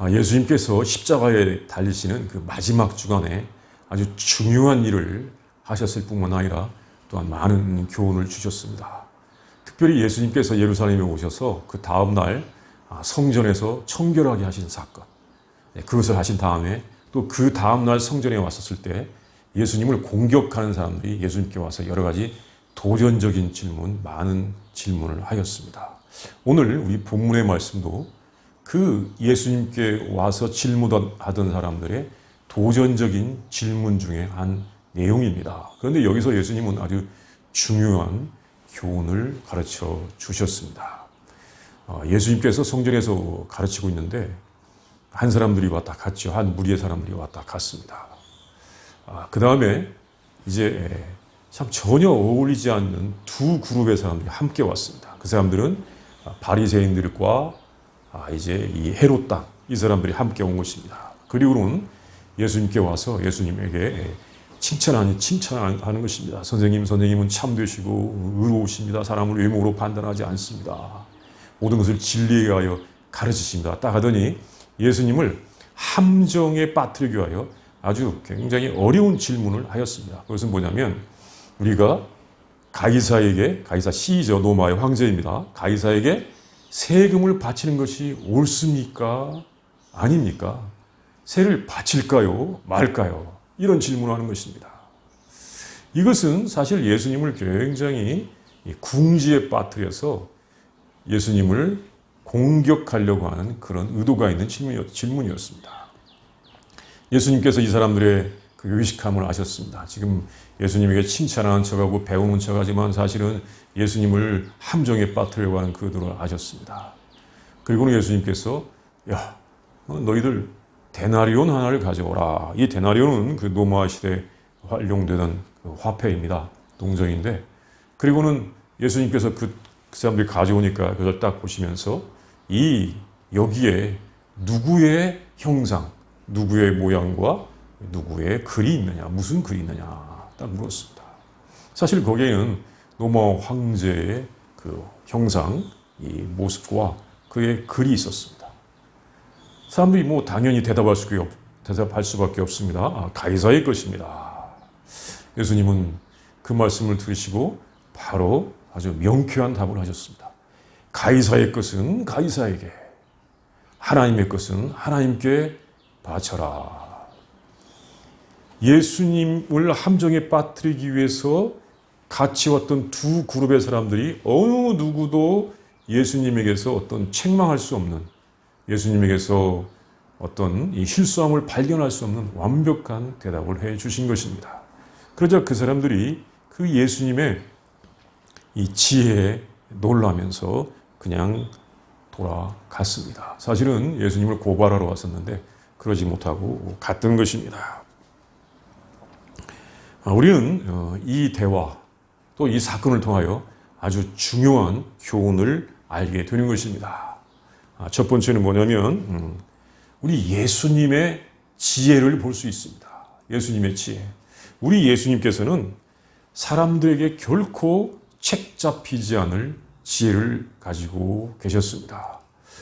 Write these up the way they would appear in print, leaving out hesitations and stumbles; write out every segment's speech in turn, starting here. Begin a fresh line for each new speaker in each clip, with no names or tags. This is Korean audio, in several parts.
예수님께서 십자가에 달리시는 그 마지막 주간에 아주 중요한 일을 하셨을 뿐만 아니라 또한 많은 교훈을 주셨습니다. 특별히 예수님께서 예루살렘에 오셔서 그 다음날 성전에서 청결하게 하신 사건, 그것을 하신 다음에 또 그 다음날 성전에 왔었을 때 예수님을 공격하는 사람들이 예수님께 와서 여러 가지 도전적인 질문, 많은 질문을 하였습니다. 오늘 우리 본문의 말씀도 그 예수님께 와서 질문하던 사람들의 도전적인 질문 중에 한 내용입니다. 그런데 여기서 예수님은 아주 중요한 교훈을 가르쳐 주셨습니다. 예수님께서 성전에서 가르치고 있는데 한 사람들이 왔다 갔죠. 한 무리의 사람들이 왔다 갔습니다. 그 다음에 이제 참 전혀 어울리지 않는 두 그룹의 사람들이 함께 왔습니다. 그 사람들은 바리새인들과 이제 이 헤롯 당, 이 사람들이 함께 온 것입니다. 그리고는 예수님께 와서 예수님에게 칭찬하는 것입니다. 선생님은 참되시고 의로우십니다. 사람을 외모로 판단하지 않습니다. 모든 것을 진리에 의하여 가르치십니다. 딱 하더니 예수님을 함정에 빠뜨리기 위하여 아주 굉장히 어려운 질문을 하였습니다. 그것은 뭐냐면 우리가 가이사 시저 로마의 황제입니다. 가이사에게 세금을 바치는 것이 옳습니까? 아닙니까? 세를 바칠까요? 말까요? 이런 질문을 하는 것입니다. 이것은 사실 예수님을 굉장히 궁지에 빠뜨려서 예수님을 공격하려고 하는 그런 의도가 있는 질문이었습니다. 예수님께서 이 사람들의 그 유식함을 아셨습니다. 지금 예수님에게 칭찬하는 척하고 배우는 척하지만 사실은 예수님을 함정에 빠뜨리려고 하는 그 의도를 아셨습니다. 그리고는 예수님께서 너희들 데나리온 하나를 가져오라. 이 데나리온은 그 로마 시대에 활용되던 그 화폐입니다. 동정인데 그리고는 예수님께서 그 사람들이 가져오니까 그걸 딱 보시면서 여기에 누구의 형상, 누구의 모양과 누구의 글이 있느냐, 무슨 글이 있느냐 딱 물었습니다. 사실 거기에는 로마 황제의 그 형상, 이 모습과 그의 글이 있었습니다. 사람들이 당연히 대답할 수밖에 없습니다. 가이사의 것입니다. 예수님은 그 말씀을 들으시고 바로 아주 명쾌한 답을 하셨습니다. 가이사의 것은 가이사에게, 하나님의 것은 하나님께 바쳐라. 예수님을 함정에 빠뜨리기 위해서 같이 왔던 두 그룹의 사람들이 어느 누구도 예수님에게서 어떤 책망할 수 없는, 예수님에게서 어떤 이 실수함을 발견할 수 없는 완벽한 대답을 해 주신 것입니다. 그러자 그 사람들이 그 예수님의 이 지혜에 놀라면서 그냥 돌아갔습니다. 사실은 예수님을 고발하러 왔었는데 그러지 못하고 갔던 것입니다. 우리는 이 대화 또 이 사건을 통하여 아주 중요한 교훈을 알게 되는 것입니다. 첫 번째는 뭐냐면 우리 예수님의 지혜를 볼 수 있습니다. 예수님의 지혜. 우리 예수님께서는 사람들에게 결코 책 잡히지 않을 지혜를 가지고 계셨습니다.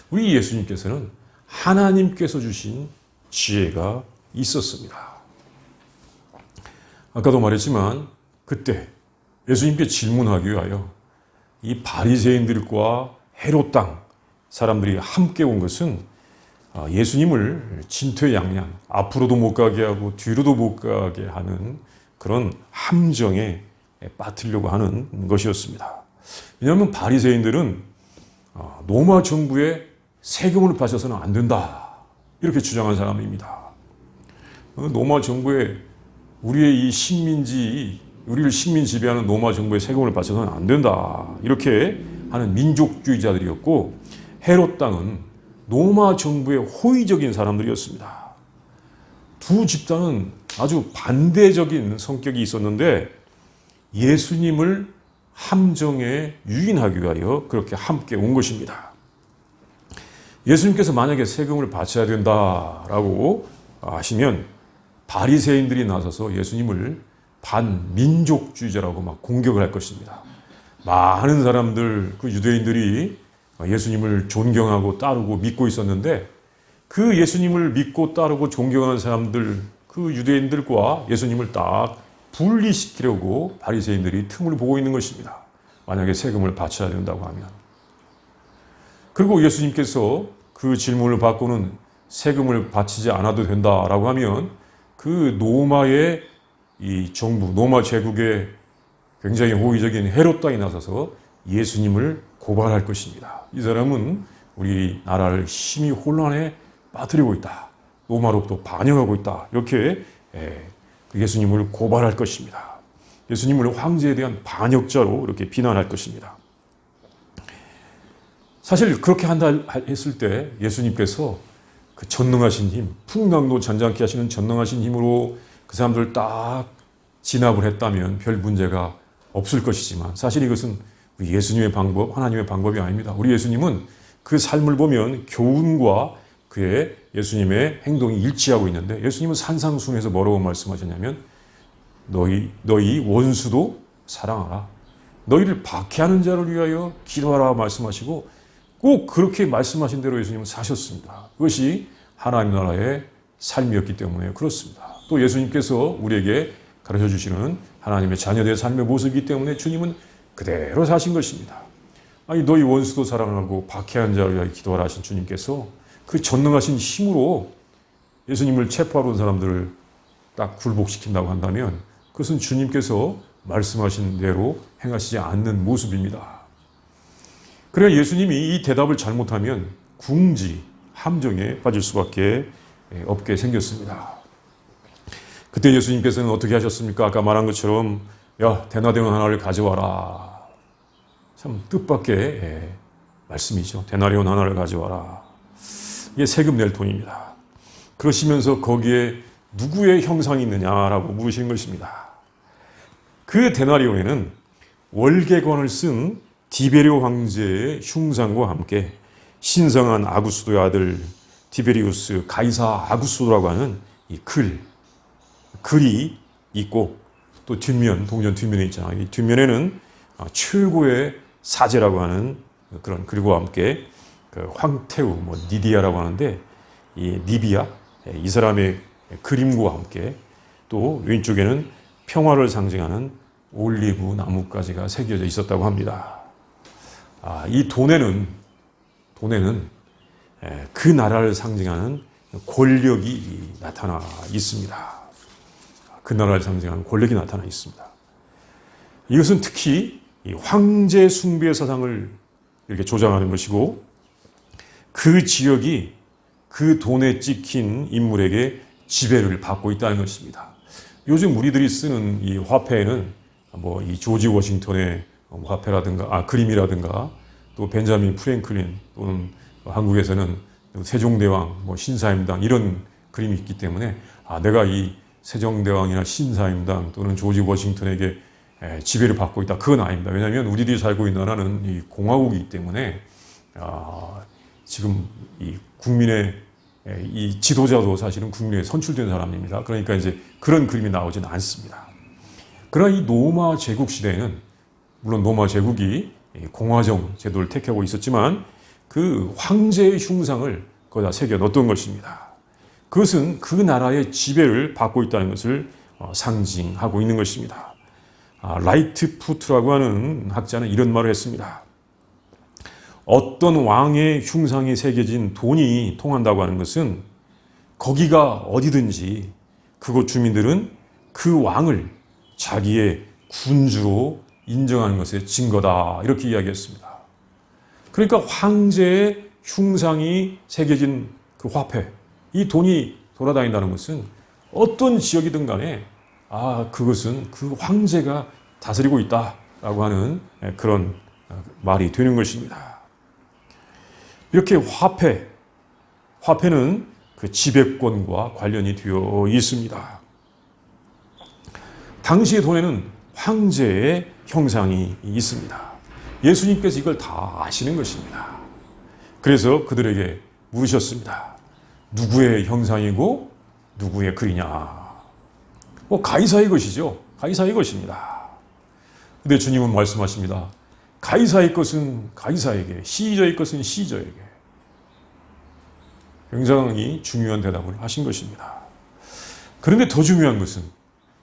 우리 예수님께서는 하나님께서 주신 지혜가 있었습니다. 아까도 말했지만 그때 예수님께 질문하기 위하여 이 바리새인들과 헤롯 당 사람들이 함께 온 것은 예수님을 진퇴양양, 앞으로도 못 가게 하고 뒤로도 못 가게 하는 그런 함정에 빠뜨리려고 하는 것이었습니다. 왜냐하면 바리새인들은 로마 정부에 세금을 바쳐서는 안 된다 이렇게 주장한 사람입니다. 로마 정부에 우리의 우리를 식민 지배하는 로마 정부에 세금을 바쳐서는 안 된다 이렇게 하는 민족주의자들이었고 헤롯 당은 로마 정부의 호의적인 사람들이었습니다. 두 집단은 아주 반대적인 성격이 있었는데 예수님을 함정에 유인하기 위하여 그렇게 함께 온 것입니다. 예수님께서 만약에 세금을 바쳐야 된다라고 하시면 바리새인들이 나서서 예수님을 반민족주의자라고 막 공격을 할 것입니다. 많은 사람들, 그 유대인들이 예수님을 존경하고 따르고 믿고 있었는데 그 예수님을 믿고 따르고 존경하는 사람들, 그 유대인들과 예수님을 딱 분리시키려고 바리새인들이 틈을 보고 있는 것입니다. 만약에 세금을 바쳐야 된다고 하면. 그리고 예수님께서 그 질문을 받고는 세금을 바치지 않아도 된다라고 하면 그 로마의 이 정부, 로마 제국의 굉장히 호의적인 헤롯 당이 나서서 예수님을 고발할 것입니다. 이 사람은 우리 나라를 심히 혼란에 빠뜨리고 있다. 로마로부터 반영하고 있다. 이렇게 예수님을 고발할 것입니다. 예수님을 황제에 대한 반역자로 이렇게 비난할 것입니다. 사실 그렇게 한다 했을 때 예수님께서 그 전능하신 힘, 풍랑도 잔잔케 하시는 전능하신 힘으로 그 사람들을 딱 진압을 했다면 별 문제가 없을 것이지만 사실 이것은 우리 예수님의 방법, 하나님의 방법이 아닙니다. 우리 예수님은 그 삶을 보면 교훈과 그의 예수님의 행동이 일치하고 있는데 예수님은 산상수훈에서 뭐라고 말씀하셨냐면 너희 원수도 사랑하라. 너희를 박해하는 자를 위하여 기도하라 말씀하시고 꼭 그렇게 말씀하신 대로 예수님은 사셨습니다. 그것이 하나님 나라의 삶이었기 때문에 그렇습니다. 또 예수님께서 우리에게 가르쳐 주시는 하나님의 자녀들의 삶의 모습이기 때문에 주님은 그대로 사신 것입니다. 아니 너희 원수도 사랑하고 박해하는 자를 위하여 기도하라 하신 주님께서 그 전능하신 힘으로 예수님을 체포하러 온 사람들을 딱 굴복시킨다고 한다면 그것은 주님께서 말씀하신 대로 행하시지 않는 모습입니다. 그래야 예수님이 이 대답을 잘못하면 궁지, 함정에 빠질 수밖에 없게 생겼습니다. 그때 예수님께서는 어떻게 하셨습니까? 아까 말한 것처럼 야, 데나리온 하나를 가져와라. 참 뜻밖의 말씀이죠. 데나리온 하나를 가져와라. 이게 세금 낼 돈입니다. 그러시면서 거기에 누구의 형상이 있느냐라고 물으시는 것입니다. 그 데나리온에는 월계관을 쓴 디베리오 황제의 흉상과 함께 신성한 아구스도의 아들 티베리우스 가이사 아구스도라고 하는 이 글이 있고 또 뒷면, 동전 뒷면에 있잖아요. 이 뒷면에는 최고의 사제라고 하는 그런 글과 함께 그 황태우, 니디아라고 하는데 이 니비아, 이 사람의 그림과 함께 또 왼쪽에는 평화를 상징하는 올리브 나무까지가 새겨져 있었다고 합니다. 이 돈에는 그 나라를 상징하는 권력이 나타나 있습니다. 그 나라를 상징하는 권력이 나타나 있습니다. 이것은 특히 이 황제 숭배의 사상을 이렇게 조장하는 것이고 그 지역이 그 돈에 찍힌 인물에게 지배를 받고 있다는 것입니다. 요즘 우리들이 쓰는 이 화폐에는 이 조지 워싱턴의 화폐라든가, 그림이라든가 또 벤자민 프랭클린 또는 한국에서는 세종대왕, 신사임당 이런 그림이 있기 때문에 내가 이 세종대왕이나 신사임당 또는 조지 워싱턴에게 지배를 받고 있다. 그건 아닙니다. 왜냐하면 우리들이 살고 있는 나라는 이 공화국이기 때문에 지금 이 국민의 이 지도자도 사실은 국민에 선출된 사람입니다. 그러니까 이제 그런 그림이 나오지는 않습니다. 그러나 이 로마 제국 시대에는 물론 로마 제국이 공화정 제도를 택하고 있었지만 그 황제의 흉상을 거기다 새겨 넣었던 것입니다. 그것은 그 나라의 지배를 받고 있다는 것을 상징하고 있는 것입니다. 라이트푸트라고 하는 학자는 이런 말을 했습니다. 어떤 왕의 흉상이 새겨진 돈이 통한다고 하는 것은 거기가 어디든지 그곳 주민들은 그 왕을 자기의 군주로 인정하는 것의 증거다. 이렇게 이야기했습니다. 그러니까 황제의 흉상이 새겨진 그 화폐, 이 돈이 돌아다닌다는 것은 어떤 지역이든 간에 그것은 그 황제가 다스리고 있다라고 하는 그런 말이 되는 것입니다. 이렇게 화폐는 그 지배권과 관련이 되어 있습니다. 당시의 돈에는 황제의 형상이 있습니다. 예수님께서 이걸 다 아시는 것입니다. 그래서 그들에게 물으셨습니다. 누구의 형상이고 누구의 글이냐? 가이사의 것이죠. 가이사의 것입니다. 근데 주님은 말씀하십니다. 가이사의 것은 가이사에게, 시저의 것은 시저에게. 굉장히 중요한 대답을 하신 것입니다. 그런데 더 중요한 것은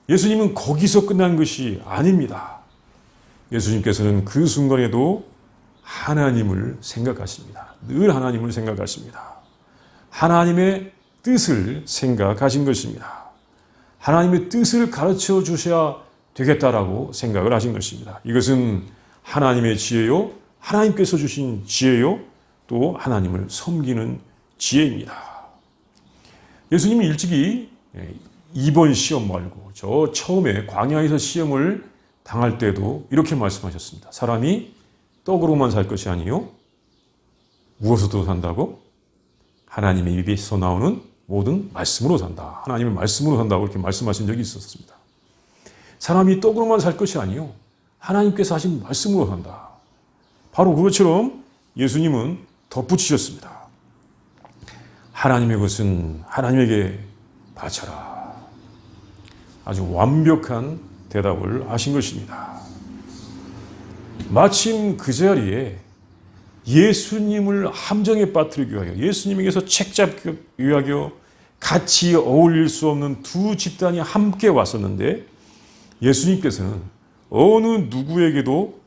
예수님은 거기서 끝난 것이 아닙니다. 예수님께서는 그 순간에도 하나님을 생각하십니다. 늘 하나님을 생각하십니다. 하나님의 뜻을 생각하신 것입니다. 하나님의 뜻을 가르쳐 주셔야 되겠다라고 생각을 하신 것입니다. 이것은 하나님의 지혜요, 하나님께서 주신 지혜요, 또 하나님을 섬기는 지혜입니다. 예수님이 일찍이 이번 시험 말고 저 처음에 광야에서 시험을 당할 때도 이렇게 말씀하셨습니다. 사람이 떡으로만 살 것이 아니요 무엇으로 산다고? 하나님의 입에서 나오는 모든 말씀으로 산다. 하나님의 말씀으로 산다고 이렇게 말씀하신 적이 있었습니다. 사람이 떡으로만 살 것이 아니요 하나님께서 하신 말씀으로 산다. 바로 그것처럼 예수님은 덧붙이셨습니다. 하나님의 것은 하나님에게 바쳐라. 아주 완벽한 대답을 하신 것입니다. 마침 그 자리에 예수님을 함정에 빠뜨리기 위하여 예수님에게서 책잡기 위하여 같이 어울릴 수 없는 두 집단이 함께 왔었는데 예수님께서는 어느 누구에게도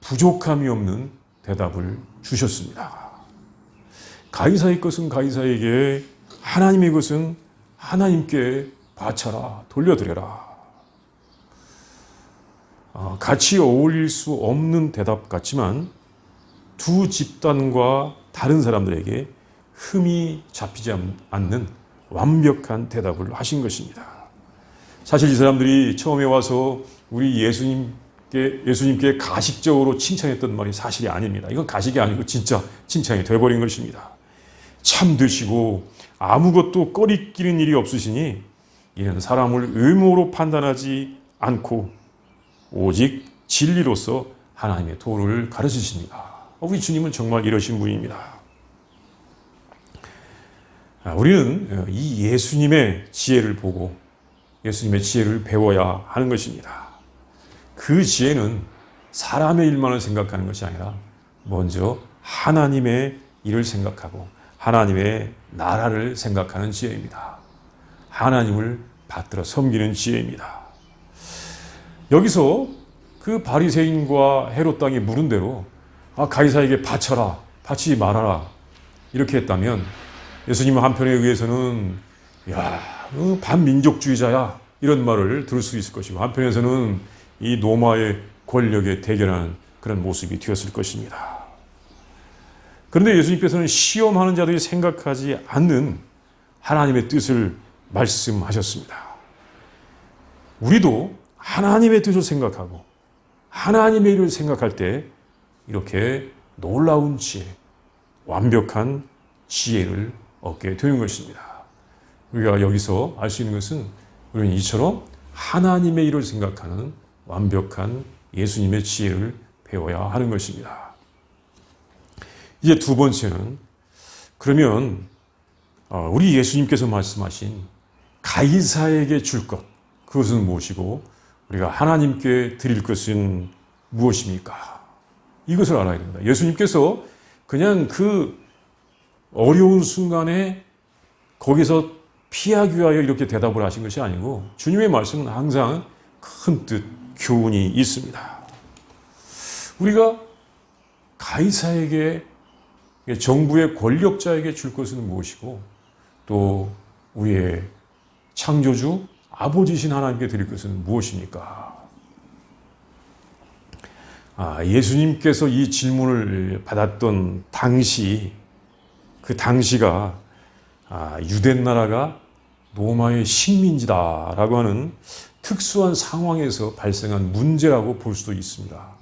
부족함이 없는 대답을 주셨습니다. 가이사의 것은 가이사에게, 하나님의 것은 하나님께 바쳐라, 돌려드려라. 같이 어울릴 수 없는 대답 같지만 두 집단과 다른 사람들에게 흠이 잡히지 않는 완벽한 대답을 하신 것입니다. 사실 이 사람들이 처음에 와서 우리 예수님께 가식적으로 칭찬했던 말이 사실이 아닙니다. 이건 가식이 아니고 진짜 칭찬이 되어버린 것입니다. 참 드시고 아무것도 꺼리끼는 일이 없으시니 이는 사람을 의무로 판단하지 않고 오직 진리로서 하나님의 도를 가르치십니다. 우리 주님은 정말 이러신 분입니다. 우리는 이 예수님의 지혜를 보고 예수님의 지혜를 배워야 하는 것입니다. 그 지혜는 사람의 일만을 생각하는 것이 아니라 먼저 하나님의 일을 생각하고 하나님의 나라를 생각하는 지혜입니다. 하나님을 받들어 섬기는 지혜입니다. 여기서 그 바리새인과 헤롯 당이 물은 대로 가이사에게 바쳐라, 바치지 말아라 이렇게 했다면 예수님은 한편에 의해서는 반민족주의자야 이런 말을 들을 수 있을 것이고 한편에서는 이 로마의 권력에 대결하는 그런 모습이 되었을 것입니다. 그런데 예수님께서는 시험하는 자들이 생각하지 않는 하나님의 뜻을 말씀하셨습니다. 우리도 하나님의 뜻을 생각하고 하나님의 일을 생각할 때 이렇게 놀라운 지혜, 완벽한 지혜를 얻게 되는 것입니다. 우리가 여기서 알 수 있는 것은 우리는 이처럼 하나님의 일을 생각하는 완벽한 예수님의 지혜를 배워야 하는 것입니다. 이제 두 번째는 그러면 우리 예수님께서 말씀하신 가이사에게 줄 것, 그것은 무엇이고 우리가 하나님께 드릴 것은 무엇입니까? 이것을 알아야 됩니다. 예수님께서 그냥 그 어려운 순간에 거기서 피하기 위하여 이렇게 대답을 하신 것이 아니고 주님의 말씀은 항상 큰 뜻, 교훈이 있습니다. 우리가 가이사에게, 정부의 권력자에게 줄 것은 무엇이고 또 우리의 창조주 아버지신 하나님께 드릴 것은 무엇입니까? 예수님께서 이 질문을 받았던 당시, 그 당시가 유대 나라가 로마의 식민지다라고 하는 특수한 상황에서 발생한 문제라고 볼 수도 있습니다.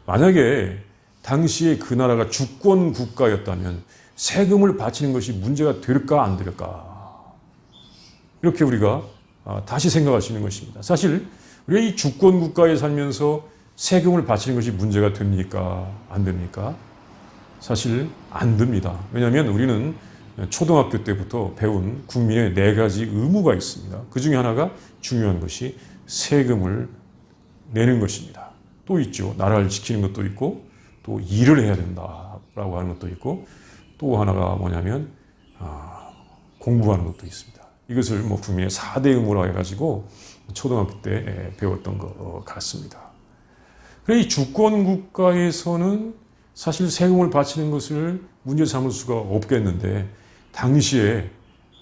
만약에 당시에 그 나라가 주권 국가였다면 세금을 바치는 것이 문제가 될까 안 될까? 이렇게 우리가 다시 생각할 수 있는 것입니다. 사실 우리가 이 주권 국가에 살면서 세금을 바치는 것이 문제가 됩니까? 안 됩니까? 사실 안 됩니다. 왜냐하면 우리는 초등학교 때부터 배운 국민의 4가지 의무가 있습니다. 그 중에 하나가 중요한 것이 세금을 내는 것입니다. 또 있죠. 나라를 지키는 것도 있고 또 일을 해야 된다라고 하는 것도 있고 또 하나가 뭐냐면 공부하는 것도 있습니다. 이것을 뭐 국민의 4대 의무라 해가지고 초등학교 때 배웠던 것 같습니다. 이 주권 국가에서는 사실 세금을 바치는 것을 문제 삼을 수가 없겠는데, 당시에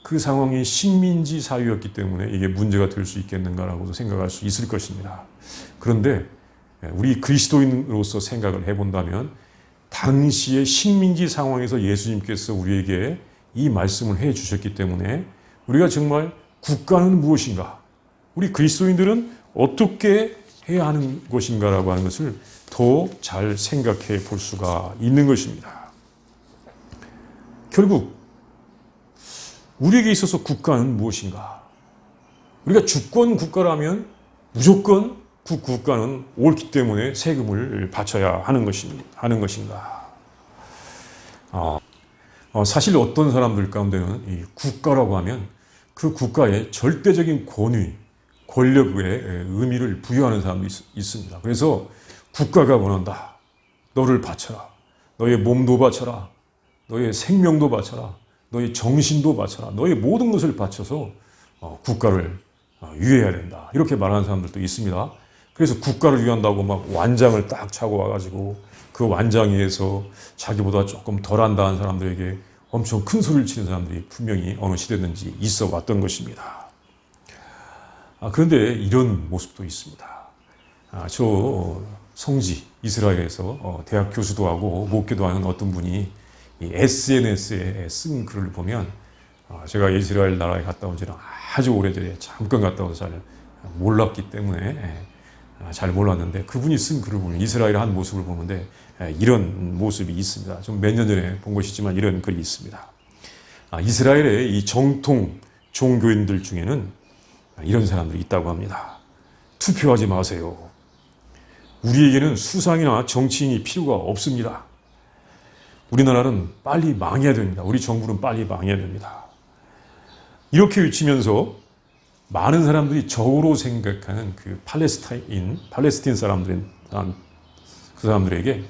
그 상황이 식민지 사회였기 때문에 이게 문제가 될 수 있겠는가라고도 생각할 수 있을 것입니다. 그런데 우리 그리스도인으로서 생각을 해본다면, 당시의 식민지 상황에서 예수님께서 우리에게 이 말씀을 해 주셨기 때문에 우리가 정말 국가는 무엇인가, 우리 그리스도인들은 어떻게 해야 하는 것인가라고 하는 것을 더 잘 생각해 볼 수가 있는 것입니다. 결국 우리에게 있어서 국가는 무엇인가? 우리가 주권 국가라면 무조건 그 국가는 옳기 때문에 세금을 바쳐야 하는 것인가? 사실 어떤 사람들 가운데는 이 국가라고 하면 그 국가의 절대적인 권위, 권력의 의미를 부여하는 사람도 있습니다. 그래서 국가가 원한다. 너를 바쳐라. 너의 몸도 바쳐라. 너의 생명도 바쳐라. 너의 정신도 바쳐라. 너의 모든 것을 바쳐서 국가를 위해야 된다. 이렇게 말하는 사람들도 있습니다. 그래서 국가를 위한다고 막 완장을 딱 차고 와가지고 그 완장 위에서 자기보다 조금 덜한다는 사람들에게 엄청 큰 소리를 치는 사람들이 분명히 어느 시대든지 있어 왔던 것입니다. 그런데 이런 모습도 있습니다. 저 성지 이스라엘에서 대학 교수도 하고 목회도 하는 어떤 분이 이 SNS에 쓴 글을 보면, 제가 이스라엘 나라에 갔다 온 지는 아주 오래전에 잠깐 갔다 와서 잘 몰랐기 때문에 잘 몰랐는데, 그분이 쓴 글을 보면 이스라엘의 한 모습을 보는데 이런 모습이 있습니다. 좀 몇 년 전에 본 것이지만 이런 글이 있습니다. 이스라엘의 이 정통 종교인들 중에는 이런 사람들이 있다고 합니다. 투표하지 마세요. 우리에게는 수상이나 정치인이 필요가 없습니다. 우리나라는 빨리 망해야 됩니다. 우리 정부는 빨리 망해야 됩니다. 이렇게 외치면서 많은 사람들이 적으로 생각하는 그 팔레스틴 그 사람들에게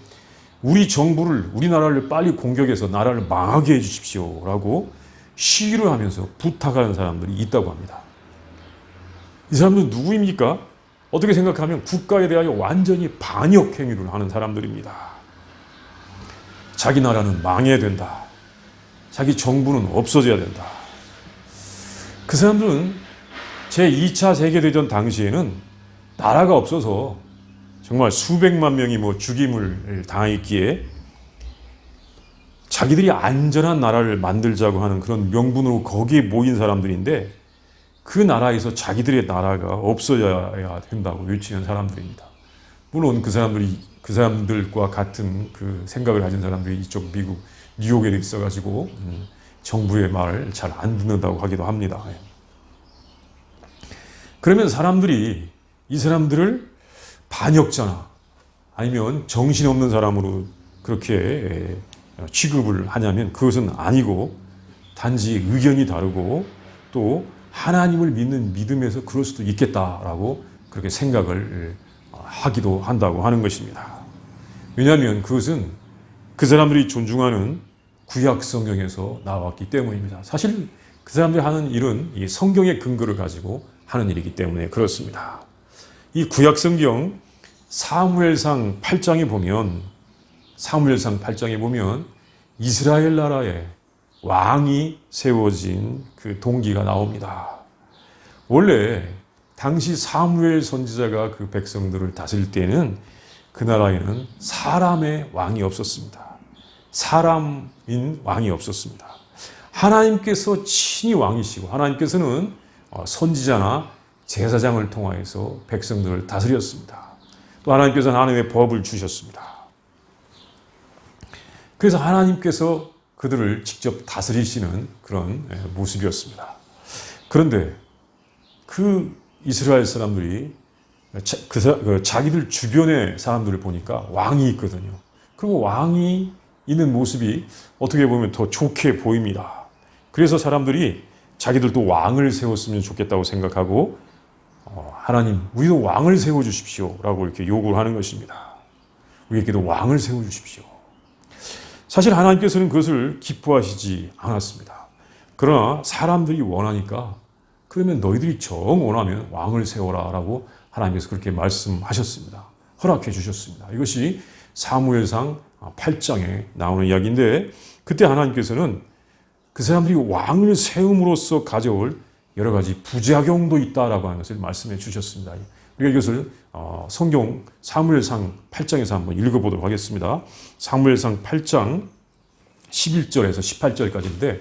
우리 정부를, 우리나라를 빨리 공격해서 나라를 망하게 해주십시오라고 시위를 하면서 부탁하는 사람들이 있다고 합니다. 이 사람들은 누구입니까? 어떻게 생각하면 국가에 대하여 완전히 반역 행위를 하는 사람들입니다. 자기 나라는 망해야 된다. 자기 정부는 없어져야 된다. 그 사람들은 제2차 세계대전 당시에는 나라가 없어서 정말 수백만 명이 죽임을 당했기에 자기들이 안전한 나라를 만들자고 하는 그런 명분으로 거기에 모인 사람들인데, 그 나라에서 자기들의 나라가 없어져야 된다고 외치는 사람들입니다. 물론 그 사람들과 같은 그 생각을 가진 사람들이 이쪽 미국 뉴욕에 있어가지고 정부의 말을 잘 안 듣는다고 하기도 합니다. 그러면 사람들이 이 사람들을 반역자나 아니면 정신없는 사람으로 그렇게 취급을 하냐면 그것은 아니고, 단지 의견이 다르고 또 하나님을 믿는 믿음에서 그럴 수도 있겠다라고 그렇게 생각을 하기도 한다고 하는 것입니다. 왜냐하면 그것은 그 사람들이 존중하는 구약 성경에서 나왔기 때문입니다. 사실 그 사람들이 하는 일은 이 성경의 근거를 가지고 하는 일이기 때문에 그렇습니다. 이 구약 성경 사무엘상 8장에 보면 이스라엘 나라에 왕이 세워진 그 동기가 나옵니다. 원래 당시 사무엘 선지자가 그 백성들을 다스릴 때는 그 나라에는 사람의 왕이 없었습니다. 사람인 왕이 없었습니다. 하나님께서 친히 왕이시고, 하나님께서는 선지자나 제사장을 통하여서 백성들을 다스렸습니다. 또 하나님께서는 하나님의 법을 주셨습니다. 그래서 하나님께서 그들을 직접 다스리시는 그런 모습이었습니다. 그런데 그 이스라엘 사람들이 자기들 주변의 사람들을 보니까 왕이 있거든요. 그리고 왕이 있는 모습이 어떻게 보면 더 좋게 보입니다. 그래서 사람들이 자기들도 왕을 세웠으면 좋겠다고 생각하고, 하나님, 우리도 왕을 세워주십시오 라고 이렇게 요구를 하는 것입니다. 우리에게도 왕을 세워주십시오. 사실 하나님께서는 그것을 기뻐하시지 않았습니다. 그러나 사람들이 원하니까 그러면 너희들이 정 원하면 왕을 세워라 라고 하나님께서 그렇게 말씀하셨습니다. 허락해 주셨습니다. 이것이 사무엘상 8장에 나오는 이야기인데 그때 하나님께서는 그 사람들이 왕을 세움으로써 가져올 여러 가지 부작용도 있다라고 하는 것을 말씀해 주셨습니다. 우리가 이것을 성경 사무엘상 8장에서 한번 읽어보도록 하겠습니다. 사무엘상 8장 11절에서 18절까지인데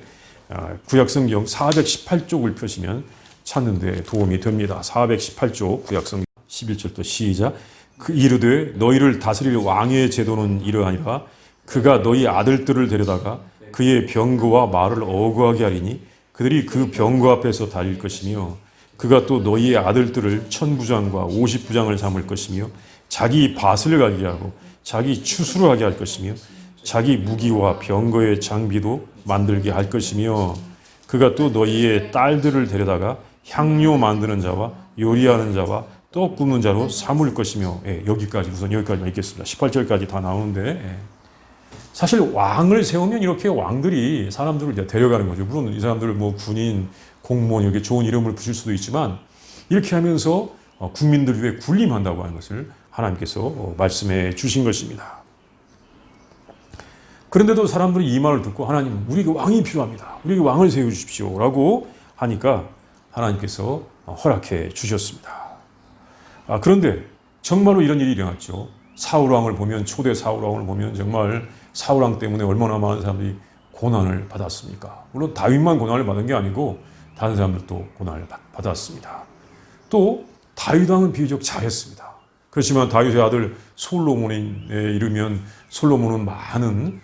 구약성경 418쪽을 펴시면 찾는 데 도움이 됩니다. 418쪽 구약성경 11절부터 시작. 그 이르되 너희를 다스릴 왕의 제도는 이러하니라. 그가 너희 아들들을 데려다가 그의 병거와 말을 어거하게 하리니 그들이 그 병거 앞에서 달릴 것이며 그가 또 너희의 아들들을 1000부장과 50부장을 삼을 것이며 자기 밭을 갈게 하고 자기 추수를 하게 할 것이며 자기 무기와 병거의 장비도 만들게 할 것이며 그가 또 너희의 딸들을 데려다가 향료 만드는 자와 요리하는 자와 떡 굽는 자로 삼을 것이며 여기까지 우선 여기까지만 읽겠습니다. 18절까지 다 나오는데 사실 왕을 세우면 이렇게 왕들이 사람들을 이제 데려가는 거죠. 물론 이 사람들을 뭐 군인, 공무원 이렇게 좋은 이름을 붙일 수도 있지만 이렇게 하면서 국민들 위해 군림한다고 하는 것을 하나님께서 말씀해 주신 것입니다. 그런데도 사람들이 이 말을 듣고 하나님 우리에게 왕이 필요합니다. 우리에게 왕을 세워주십시오 라고 하니까 하나님께서 허락해 주셨습니다. 그런데 정말로 이런 일이 일어났죠. 사울왕을 보면 초대 사울왕을 보면 정말 사울왕 때문에 얼마나 많은 사람들이 고난을 받았습니까? 물론 다윗만 고난을 받은 게 아니고 다른 사람들도 고난을 받았습니다. 또 다윗왕은 비교적 잘했습니다. 그렇지만 다윗의 아들 솔로몬에 이르면 솔로몬은 많은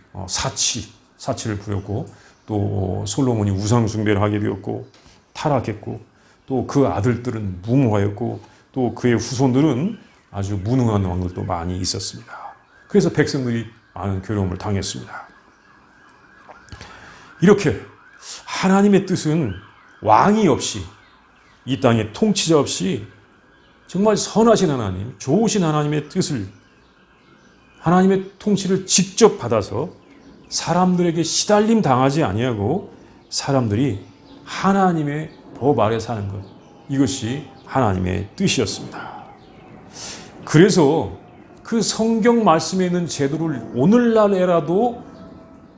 사치를 부렸고 또 솔로몬이 우상 숭배를 하게 되었고 타락했고 또 그 아들들은 무모하였고 또 그의 후손들은 아주 무능한 왕들도 많이 있었습니다. 그래서 백성들이 많은 괴로움을 당했습니다. 이렇게 하나님의 뜻은 왕이 없이 이 땅에 통치자 없이 정말 선하신 하나님, 좋으신 하나님의 뜻을 하나님의 통치를 직접 받아서 사람들에게 시달림 당하지 아니하고 사람들이 하나님의 법 아래 사는 것 이것이 하나님의 뜻이었습니다. 그래서 그 성경 말씀에 있는 제도를 오늘날에라도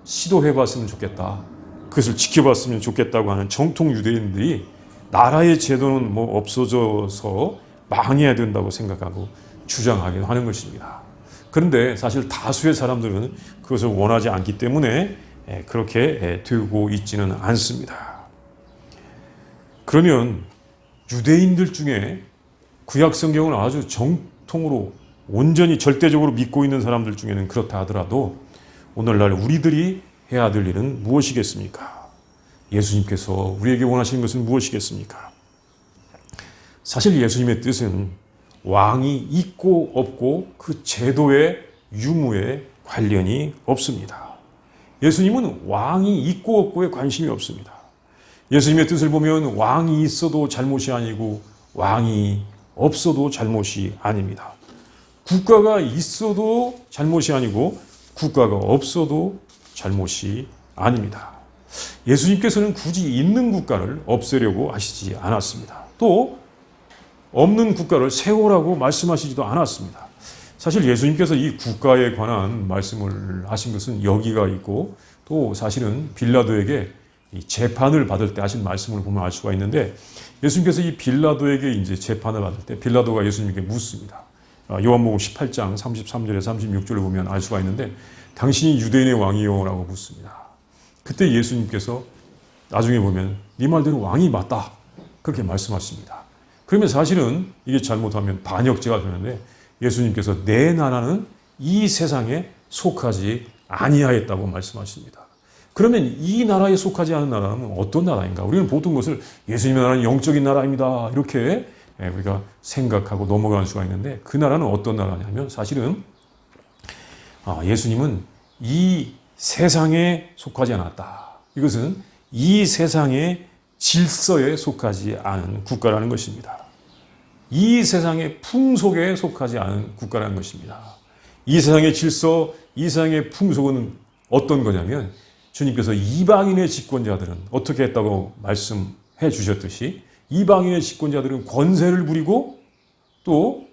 시도해봤으면 좋겠다. 그것을 지켜봤으면 좋겠다고 하는 정통 유대인들이 나라의 제도는 뭐 없어져서 망해야 된다고 생각하고 주장하기도 하는 것입니다. 그런데 사실 다수의 사람들은 그것을 원하지 않기 때문에 그렇게 되고 있지는 않습니다. 그러면 유대인들 중에 구약 성경을 아주 정통으로 온전히 절대적으로 믿고 있는 사람들 중에는 그렇다 하더라도 오늘날 우리들이 해야 될 일은 무엇이겠습니까? 예수님께서 우리에게 원하시는 것은 무엇이겠습니까? 사실 예수님의 뜻은 왕이 있고 없고 그 제도의 유무에 관련이 없습니다. 예수님은 왕이 있고 없고에 관심이 없습니다. 예수님의 뜻을 보면 왕이 있어도 잘못이 아니고 왕이 없어도 잘못이 아닙니다. 국가가 있어도 잘못이 아니고 국가가 없어도 잘못이 아닙니다. 예수님께서는 굳이 있는 국가를 없애려고 하시지 않았습니다. 또 없는 국가를 세우라고 말씀하시지도 않았습니다. 사실 예수님께서 이 국가에 관한 말씀을 하신 것은 여기가 있고 또 사실은 빌라도에게 이 재판을 받을 때 하신 말씀을 보면 알 수가 있는데 예수님께서 이 빌라도에게 이제 재판을 받을 때 빌라도가 예수님께 묻습니다. 요한복음 18장 33절에 36절을 보면 알 수가 있는데 당신이 유대인의 왕이요? 라고 묻습니다. 그때 예수님께서 나중에 보면 네 말대로 왕이 맞다. 그렇게 말씀하십니다. 그러면 사실은 이게 잘못하면 반역죄가 되는데 예수님께서 내 나라는 이 세상에 속하지 아니하였다고 말씀하십니다. 그러면 이 나라에 속하지 않은 나라는 어떤 나라인가? 우리는 보통 것을 예수님의 나라는 영적인 나라입니다. 이렇게 우리가 생각하고 넘어가는 수가 있는데 그 나라는 어떤 나라냐면 사실은 예수님은 이 세상에 속하지 않았다. 이것은 이 세상의 질서에 속하지 않은 국가라는 것입니다. 이 세상의 풍속에 속하지 않은 국가라는 것입니다. 이 세상의 질서, 이 세상의 풍속은 어떤 거냐면 주님께서 이방인의 집권자들은 어떻게 했다고 말씀해 주셨듯이 이방인의 집권자들은 권세를 부리고 또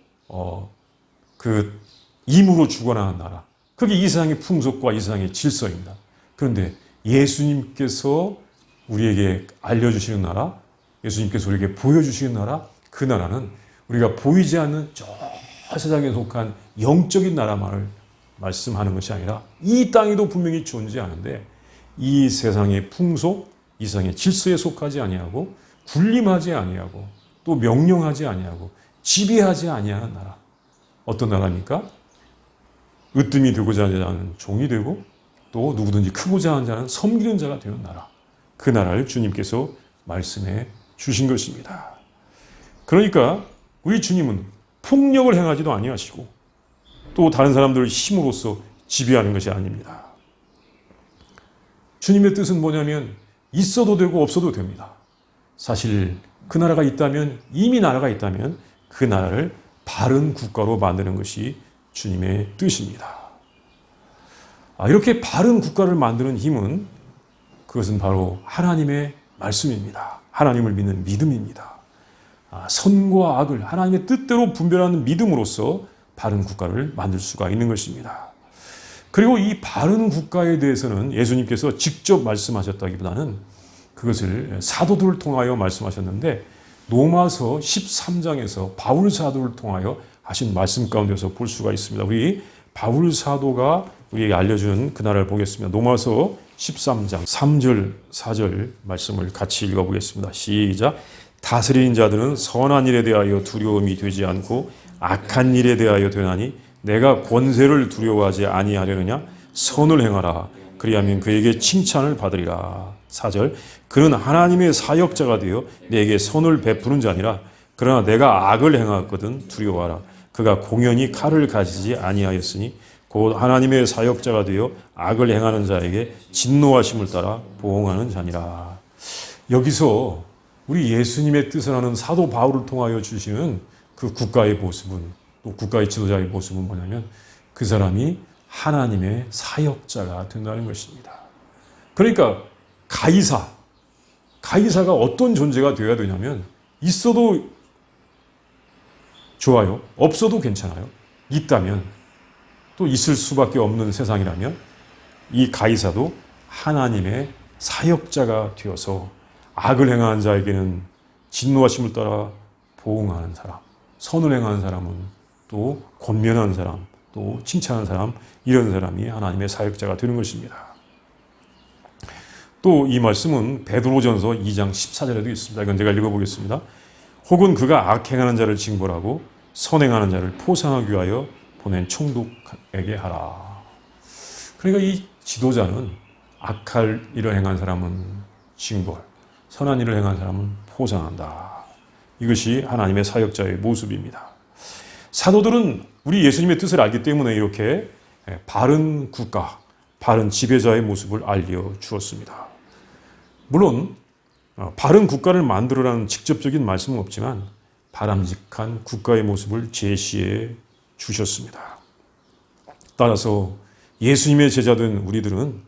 그 임으로 주관하는 나라. 그게 이 세상의 풍속과 이 세상의 질서입니다. 그런데 예수님께서 우리에게 알려주시는 나라, 예수님께서 우리에게 보여주시는 나라, 그 나라는 우리가 보이지 않는 저 세상에 속한 영적인 나라만을 말씀하는 것이 아니라 이 땅에도 분명히 존재하는데 이 세상의 풍속, 이 세상의 질서에 속하지 아니하고 군림하지 아니하고 또 명령하지 아니하고 지배하지 아니하는 나라. 어떤 나라입니까? 으뜸이 되고자 하는 자는 종이 되고 또 누구든지 크고자 하는 자는 섬기는 자가 되는 나라. 그 나라를 주님께서 말씀해 주신 것입니다. 그러니까 우리 주님은 폭력을 행하지도 아니하시고 또 다른 사람들을 힘으로써 지배하는 것이 아닙니다. 주님의 뜻은 뭐냐면 있어도 되고 없어도 됩니다. 사실 그 나라가 있다면, 이미 나라가 있다면 그 나라를 바른 국가로 만드는 것이 주님의 뜻입니다. 이렇게 바른 국가를 만드는 힘은 그것은 바로 하나님의 말씀입니다. 하나님을 믿는 믿음입니다. 선과 악을 하나님의 뜻대로 분별하는 믿음으로써 바른 국가를 만들 수가 있는 것입니다. 그리고 이 바른 국가에 대해서는 예수님께서 직접 말씀하셨다기보다는 그것을 사도들을 통하여 말씀하셨는데 로마서 13장에서 바울 사도를 통하여 하신 말씀 가운데서 볼 수가 있습니다. 우리 바울 사도가 우리에게 알려준 그 나라를 보겠습니다. 로마서 13장 3절 4절 말씀을 같이 읽어보겠습니다. 시작. 다스리는 자들은 선한 일에 대하여 두려움이 되지 않고 악한 일에 대하여 되나니 내가 권세를 두려워하지 아니하려느냐 선을 행하라 그리하면 그에게 칭찬을 받으리라. 4절. 그는 하나님의 사역자가 되어 내게 선을 베푸는 자니라. 그러나 내가 악을 행하거든 두려워하라. 그가 공연히 칼을 가지지 아니하였으니 곧 하나님의 사역자가 되어 악을 행하는 자에게 진노하심을 따라 보응하는 자니라. 여기서 우리 예수님의 뜻을 하는 사도 바울을 통하여 주시는 그 국가의 모습은, 또 국가의 지도자의 모습은 뭐냐면 그 사람이 하나님의 사역자가 된다는 것입니다. 그러니까 가이사가 어떤 존재가 되어야 되냐면 있어도 좋아요, 없어도 괜찮아요. 있다면 또 있을 수밖에 없는 세상이라면 이 가이사도 하나님의 사역자가 되어서 악을 행하는 자에게는 진노하심을 따라 보응하는 사람, 선을 행하는 사람은 또 권면하는 사람, 또 칭찬하는 사람, 이런 사람이 하나님의 사역자가 되는 것입니다. 또 이 말씀은 베드로전서 2장 14절에도 있습니다. 이건 제가 읽어보겠습니다. 혹은 그가 악행하는 자를 징벌하고 선행하는 자를 포상하기 위하여 보낸 총독에게 하라. 그러니까 이 지도자는 악할 일을 행한 사람은 징벌, 선한 일을 행한 사람은 포상한다. 이것이 하나님의 사역자의 모습입니다. 사도들은 우리 예수님의 뜻을 알기 때문에 이렇게 바른 국가, 바른 지배자의 모습을 알려주었습니다. 물론 바른 국가를 만들어라는 직접적인 말씀은 없지만 바람직한 국가의 모습을 제시해 주셨습니다. 따라서 예수님의 제자된 우리들은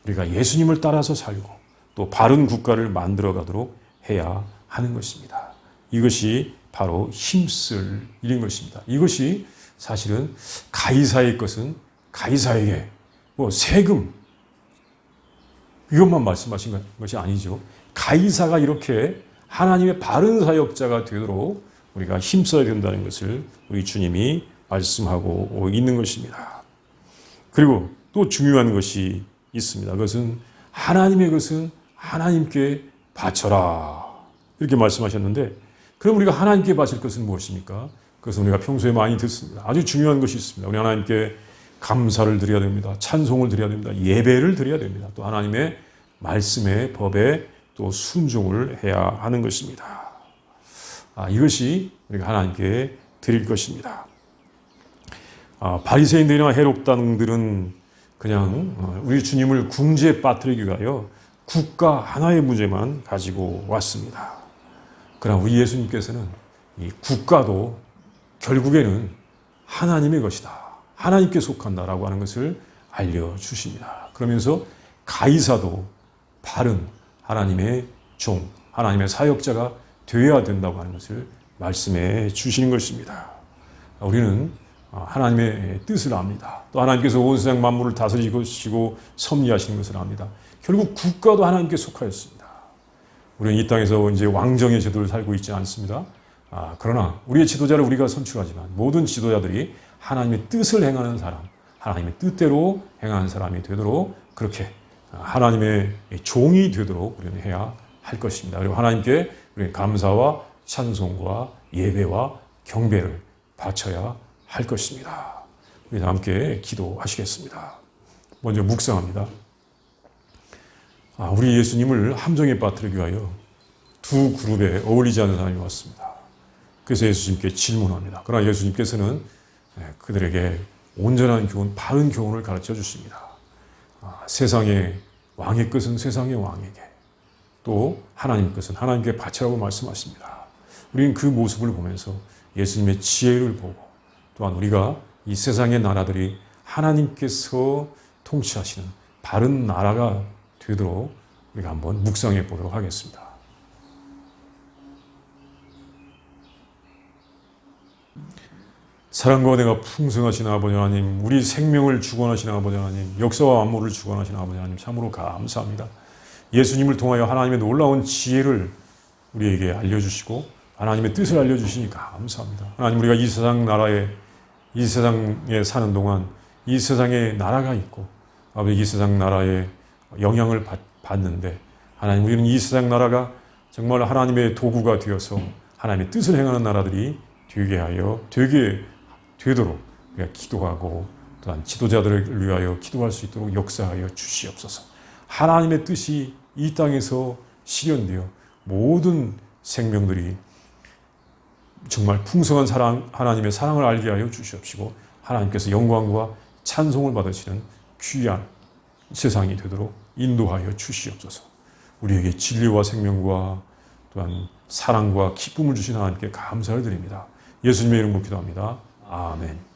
우리가 예수님을 따라서 살고 또 바른 국가를 만들어 가도록 해야 하는 것입니다. 이것이 바로 힘쓸 일인 것입니다. 이것이 사실은 가이사의 것은 가이사에게 세금 이것만 말씀하신 것이 아니죠. 가이사가 이렇게 하나님의 바른 사역자가 되도록 우리가 힘써야 된다는 것을 우리 주님이 말씀하고 있는 것입니다. 그리고 또 중요한 것이 있습니다. 그것은 하나님의 것은 하나님께 바쳐라. 이렇게 말씀하셨는데 그럼 우리가 하나님께 바칠 것은 무엇입니까? 그것은 우리가 평소에 많이 듣습니다. 아주 중요한 것이 있습니다. 우리 하나님께 감사를 드려야 됩니다. 찬송을 드려야 됩니다. 예배를 드려야 됩니다. 또 하나님의 말씀의 법에 또 순종을 해야 하는 것입니다. 이것이 우리가 하나님께 드릴 것입니다. 바리새인들이나 해롭당들은 그냥 우리 주님을 궁지에 빠뜨리기 위하여 국가 하나의 문제만 가지고 왔습니다. 그러나 우리 예수님께서는 이 국가도 결국에는 하나님의 것이다. 하나님께 속한다라고 하는 것을 알려주십니다. 그러면서 가이사도 바른 하나님의 종, 하나님의 사역자가 되어야 된다고 하는 것을 말씀해 주시는 것입니다. 우리는 하나님의 뜻을 압니다. 또 하나님께서 온 세상 만물을 다스리시고 섭리하시는 것을 압니다. 결국 국가도 하나님께 속하였습니다. 우리는 이 땅에서 이제 왕정의 제도를 살고 있지 않습니다. 그러나 우리의 지도자를 우리가 선출하지만 모든 지도자들이 하나님의 뜻을 행하는 사람, 하나님의 뜻대로 행하는 사람이 되도록 그렇게 하나님의 종이 되도록 우리는 해야 할 것입니다. 그리고 하나님께 우리는 감사와 찬송과 예배와 경배를 바쳐야 할 것입니다. 우리 함께 기도하시겠습니다. 먼저 묵상합니다. 우리 예수님을 함정에 빠뜨리기 위하여 두 그룹에 어울리지 않는 사람이 왔습니다. 그래서 예수님께 질문합니다. 그러나 예수님께서는 그들에게 온전한 교훈, 바른 교훈을 가르쳐 주십니다. 세상의 왕의 것은 세상의 왕에게, 또 하나님 것은 하나님께 바치라고 말씀하십니다. 우리는 그 모습을 보면서 예수님의 지혜를 보고, 또한 우리가 이 세상의 나라들이 하나님께서 통치하시는 바른 나라가 되도록 우리가 한번 묵상해 보도록 하겠습니다. 사랑과 은혜가 풍성하신 아버지 하나님, 우리 생명을 주관하신 아버지 하나님, 역사와 만물을 주관하신 아버지 하나님, 참으로 감사합니다. 예수님을 통하여 하나님의 놀라운 지혜를 우리에게 알려주시고 하나님의 뜻을 알려주시니 감사합니다. 하나님, 우리가 이 세상에 사는 동안 이 세상에 나라가 있고 아버지, 이 세상 나라에 영향을 받는데, 하나님, 우리는 이 세상 나라가 정말 하나님의 도구가 되어서 하나님의 뜻을 행하는 나라들이 되도록 우리가 기도하고, 또한 지도자들을 위하여 기도할 수 있도록 역사하여 주시옵소서. 하나님의 뜻이 이 땅에서 실현되어 모든 생명들이 정말 풍성한 하나님의 사랑을 알게 하여 주시옵시고, 하나님께서 영광과 찬송을 받으시는 귀한 세상이 되도록 인도하여 주시옵소서. 우리에게 진리와 생명과 또한 사랑과 기쁨을 주신 하나님께 감사를 드립니다. 예수님의 이름으로 기도합니다. 아멘.